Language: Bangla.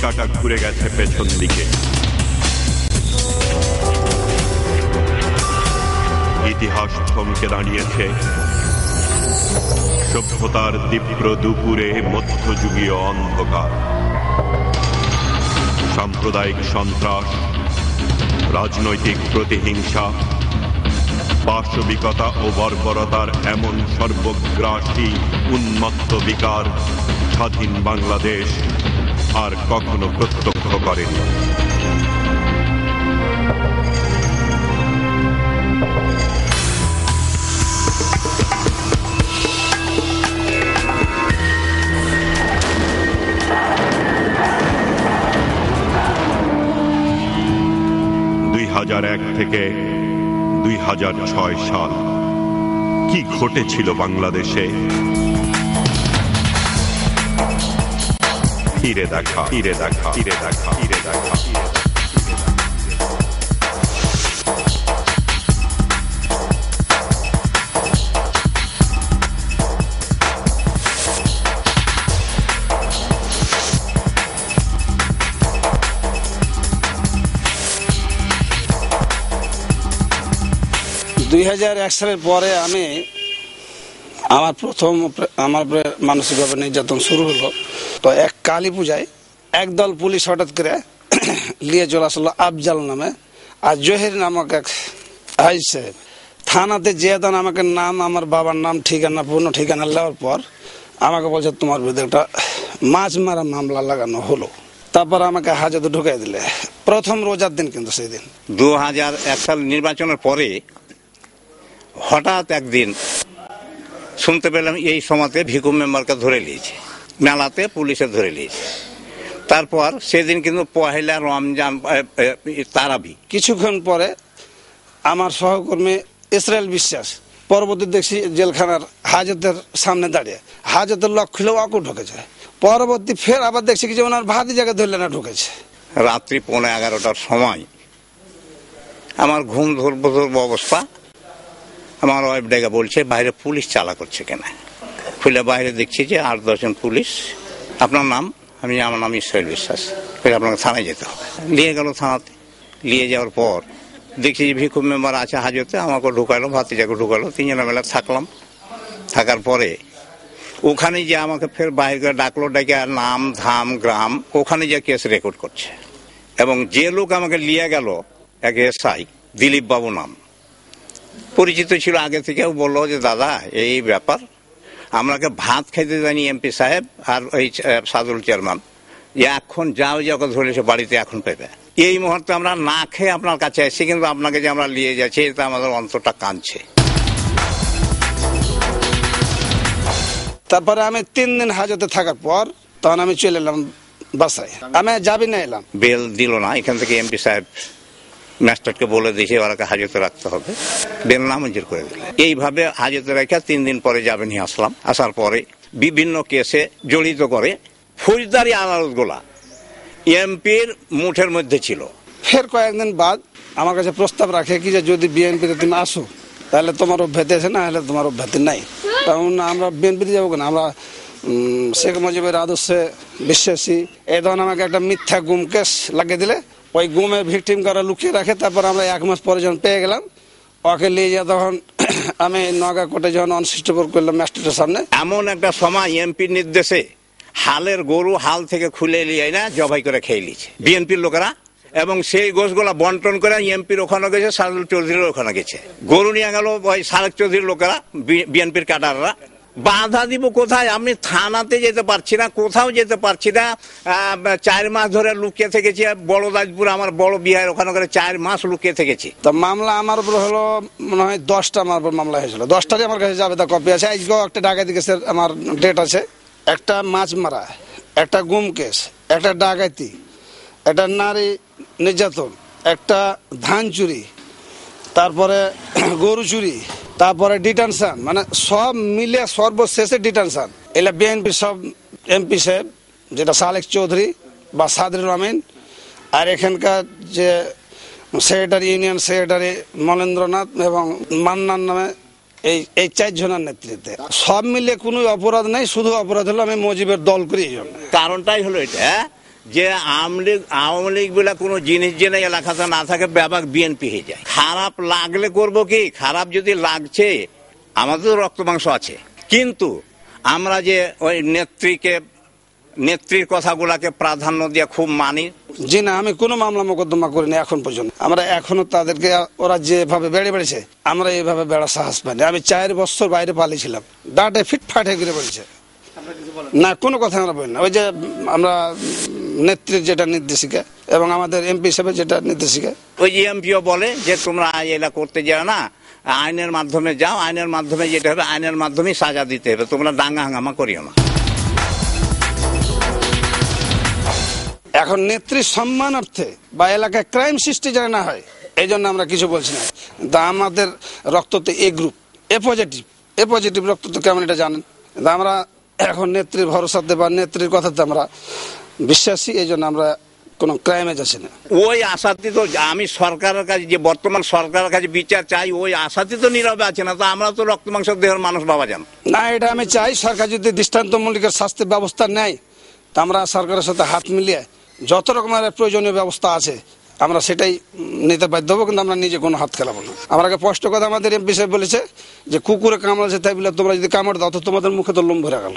কাঁটা ঘুরে গেছে পেছন দিকে। ইতিহাস থমকে দাঁড়িয়েছে সভ্যতার তীব্র দুপুরে মধ্যযুগীয় অন্ধকার। সাম্প্রদায়িক সন্ত্রাস, রাজনৈতিক প্রতিহিংসা, পাশবিকতা ও বর্বরতার এমন সর্বগ্রাসী উন্মত্ত বিকার স্বাধীন বাংলাদেশ আর কখনো প্রত্যক্ষ করেনি। থেকে 2006 সাল কি ঘটেছিল বাংলাদেশে? ফিরে দেখা, ফিরে দেখা, ফিরে দেখা, ফিরে দেখা। 2001 সালের পরে আমি আমার মানসিকভাবে নির্যাতন শুরু হলো। তো এক কালী পূজায় একদল পুলিশ হঠাৎ করে নিয়ে চলে আসলো আফজাল নামে আর জহির নামক এক হাই সাহেব। থানাতে যেয়ে দেন আমাকে নাম, আমার বাবার নাম, ঠিকানা, পূর্ণ ঠিকানা নেওয়ার পর আমাকে বলছে তোমার বিরুদ্ধে একটা মাছ মারা মামলা লাগানো হলো। তারপর আমাকে হাজতে ঢুকাই দিলে। প্রথম রোজার দিন, কিন্তু সেই দিন 2001 সাল নির্বাচনের পরে হঠাৎ একদিন শুনতে পেলাম এই সময়তে ভিকু মেম্বারকে ধরে নিয়েছে, মেলাতে পুলিশে ধরে নিয়েছে। তারপর সেদিন কিন্তু পহেলা রমজান তারাবি। কিছুক্ষণ পরে আমার সহকর্মী ইসরায়েল বিশ্বাস পরবর্তী দেখছি জেলখানার হাজতের সামনে দাঁড়িয়ে, হাজতের লক খুলে অকু ঢুকেছে। পরবর্তী ফের আবার দেখছি কি যে ওনার ভাতি জায়গায় ধরলে না ঢুকেছে। রাত্রি 11:15টার সময় আমার ঘুম ধরবো অবস্থা, আমার ওয়াইফ ডেকে বলছে বাইরে পুলিশ চালা করছে কেন। খুলে বাইরে দেখছি যে 8-10 জন পুলিশ। আপনার নাম? আমার নাম ইসরায়েল বিশ্বাস। আপনাকে থানায় যেতে হবে। নিয়ে গেল থানাতে। নিয়ে যাওয়ার পর দেখছি যে ভিক্ষু মেম্বার আছে হাজতে, আমাকে ঢুকালো, ভাতিজাকে ঢুকালো, 3 জনের মেলা থাকলাম। থাকার পরে ওখানে যে আমাকে ফের বাইরে করে ডাকলো, ডেকে নাম ধাম গ্রাম ওখানে যে কেস রেকর্ড করছে। এবং যে লোক আমাকে নিয়ে গেল এক এসআই দিলীপ বাবু নাম, পরিচিত ছিল আগে থেকে। বললো যে দাদা এই ব্যাপার, আমাকে ভাত খাইতে জানি এমপি সাহেব আর ওই সাদুল চেয়ারম্যান যে এখন যাও যে ওকে ধরেছে বাড়িতে এখন পেবে। এই মুহূর্তে আমরা না খেয়ে আপনার কাছে এসেছি, কিন্তু আপনাকে যে আমরা নিয়ে যাচ্ছি এটা আমাদের অন্তরটা কাঁদছে। তারপরে আমি 3 দিন হাজতে থাকার পর তখন আমি চলে এলাম বাসায়। আমি যাবি না এলাম, বেল দিল না। এখান থেকে এমপি সাহেব ম্যাজিস্ট্রেটকে বলে দিয়েছে ওরাকে হাজতে রাখতে হবে, বেল নামঞ্জুর করে দিলে। এইভাবে হাজতে রেখে 3 দিন পরে যাবে নিয়ে আসলাম। আসার পরে বিভিন্ন কেসে জড়িত করে ফৌজদারি আদালতগুলা এমপির মুঠের মধ্যে ছিল। ফের কয়েকদিন বাদ আমার কাছে প্রস্তাব রাখে কি যে যদি বিএনপিতে তুমি আসো তাহলে তোমার অভ্যাতি আছে, না হলে তোমার অভ্যাতি নাই। কারণ আমরা বিএনপিতে যাবো কেন, আমরা শেখ মুজিবের আদর্শে বিশ্বাসী। এই ধরনের আমাকে একটা মিথ্যা গুম কেস লাগিয়ে দিলে ওই গুমের ভিকটিম কারা লুকিয়ে রাখে। তারপর আমরা 1 মাস পরে যখন পেয়ে গেলাম ওকে নিয়ে যা, তখন আমি নগা কোর্টে যখন অনশিষ্টপুর করলাম ম্যাজিস্ট্রেটের সামনে। এমন একটা সময় এমপির নির্দেশে হালের গরু হাল থেকে খুলে নিয়ে না জবাই করে খেয়ে নিয়েছে বিএনপির লোকেরা, এবং সেই গোশগুলা বন্টন করে এমপির ওখানে গেছে, সাদুল চৌধুরীর ওখানে গেছে। গরু নিয়ে গেল ওই সালেক চৌধুরীর লোকেরা, বিএনপির কাডাররা। বাধা দিব কোথায়? আমি থানাতে যেতে পারছি না, কোথাও যেতে পারছি না। 4 মাস ধরে লুকিয়ে থেকেছি বড় দাজপুর, আমার বড় বিহার, ওখানে করে 4 মাস লুকিয়ে থেকেছি। তো মামলা আমার উপর হলো মনে হয় 10টা আমার উপর মামলা হয়েছিল। 10টারই আমার কাছে যাবে তা কপি আছে। আজকেও একটা ডাকাতি কেসের আমার ডেট আছে, একটা মাছ মারা, একটা গুম কেস, একটা ডাকাতি, একটা নারী নির্যাতন, একটা ধান চুরি, তারপরে গরু চুরি, তারপরে ডিটেনশন, মানে সব মিলে সর্বশেষে ডিটেনশন। এলা বিএনপি সব এমপি সাহেব, যেটা সালেক চৌধুরী বা সাদরুল আমিন, আর এখানকার যে সেক্রেটারি, ইউনিয়ন সেক্রেটারি মলেন্দ্রনাথ এবং মান্নান নামে এই 4 জনের নেতৃত্বে সব মিলে কোনো অপরাধ নেই। শুধু অপরাধ হলো আমি মুজিবের দল করি। কারণটাই হলো এটা যে আওয়ামী লীগ বলে কোনো জিনিস যেন এলাকাতে না থাকে ব্যাপক বিএনপি হয়ে যায়। খারাপ লাগলে করব কি, খারাপ যদি লাগছে আমাদের রক্ত মাংস আছে, কিন্তু আমরা যে ওই নেত্রীর কথাগুলাকে প্রাধান্য দিয়ে খুব মানি। জি না, আমি কোনো মামলা মোকদ্দমা করিনি এখন পর্যন্ত। আমরা এখনো তাদেরকে, ওরা যেভাবে বেড়েছে আমরা এইভাবে বেড়া সাহস পাইনি। আমি 4 বছর বাইরে পালিয়েছিলাম, দাঁটে ফিটফাট করে বেড়েছে না, কোনো কথা আমরা বলি না। ওই যে আমরা নেত্রীর যেটা নির্দেশিকা এবং আমাদের এমপি হিসেবে যেটা নির্দেশিকা, ওই যে এমপিও বলে যে তোমরা এলা করতে যাও না, আইনের মাধ্যমে যাও, আইনের মাধ্যমে যেটা হবে আইনের মাধ্যমে সাজা দিতে হবে, তোমরা দাঙ্গা হাঙ্গামা করিও না। এখন নেত্রীর সম্মানার্থে বা এলাকায় ক্রাইম সৃষ্টি যেন না হয় এই জন্য আমরা কিছু বলছি না। তা আমাদের রক্ততে এ গ্রুপ, এ পজিটিভ রক্ত তো কেমন এটা জানেন। আমরা এখন নেত্রীর ভরসাতে বা নেত্রীর কথাতে আমরা বিশ্বাসী, এই জন্য আমরা কোনো ক্রাইমে যাচ্ছি না। ওই আশাতে তো আমি সরকারের কাছে, যে বর্তমান সরকারের কাছে বিচার চাই, ওই আশাতে তো নীরবে আছে না। তো আমরা তো রক্ত মাংস দেহের মানুষ বাবা যান না, এটা আমি চাই সরকার যদি দৃষ্টান্তমূলক শাস্তির ব্যবস্থা নেয় তা আমরা সরকারের সাথে হাত মিলিয়ে যত রকমের প্রয়োজনীয় ব্যবস্থা আছে আমরা সেটাই নিতে বাধ্য হবো, কিন্তু আমরা নিজে কোনো হাত খেলাবো না। আমরা স্পষ্ট কথা আমাদের এমপি সাহেব বলেছে যে কুকুরে কামড়াচ্ছে, তাই বলে তোমরা যদি কামড় দাও তো তোমাদের মুখে তো লোম ভরে গেল।